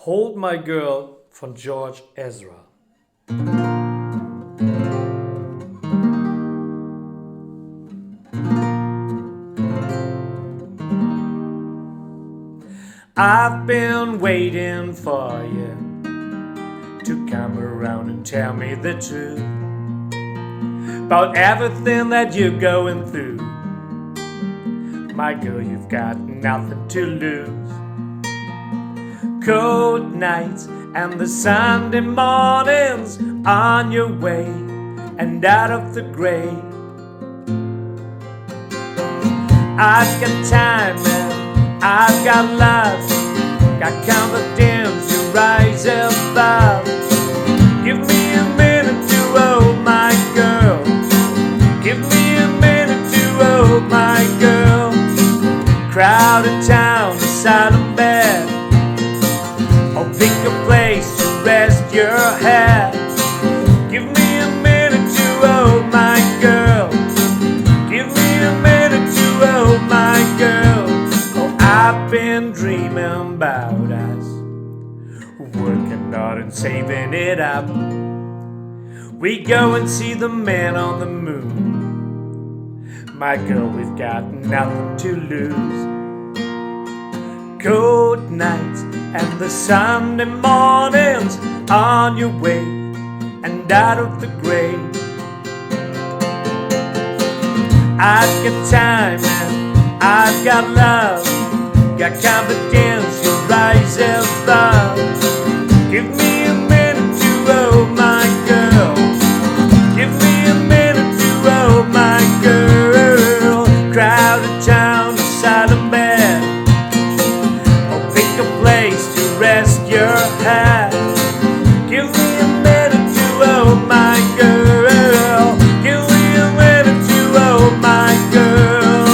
Hold My Girl von George Ezra. I've been waiting for you to come around and tell me the truth about everything that you're going through. My girl, you've got nothing to lose. Cold nights and the Sunday mornings on your way and out of the grave. I've got time and I've got love, got confidence to rise above. Give me a minute to hold my girl. Give me a minute to hold my girl. Crowded town, silent bed. I'll pick a place to rest your head. Give me a minute to hold my girl. Give me a minute to hold my girl. Oh, I've been dreaming about us, working hard and saving it up. We go and see the man on the moon. My girl, we've got nothing to lose. Cold nights and the Sunday mornings on your way and out of the grave. I've got time and I've got love, got confidence to rise above. Give me a minute to hold my girl. Give me a minute to hold my girl. Crowded town, silent bed. Place to rest your head. Give me a minute to hold my girl. Give me a minute to hold my girl.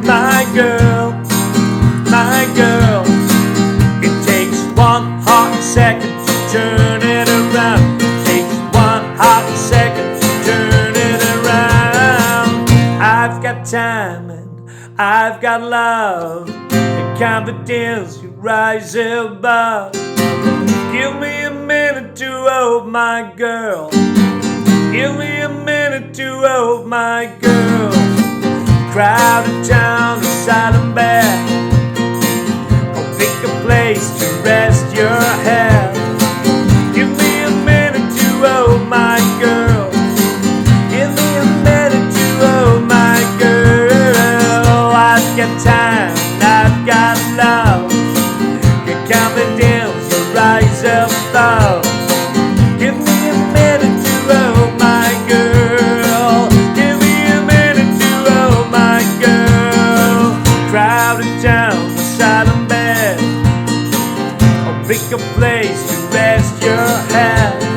My girl, my girl. It takes one hot second to turn it around. It takes one hot second to turn it around. I've got time, I've got love, the confidence to rise above. Give me a minute to hold my girl. Give me a minute to hold my girl. Crowded town, a silent bed. I'll pick a place to rest your head. Give me a minute to hold my girl. Give me a minute to hold my girl. I've got time, I've got love, got confidence to rise above. Give me a minute to hold my girl. Give me a minute to hold my girl. Crowded town, a silent bed. I'll pick a place to rest your head.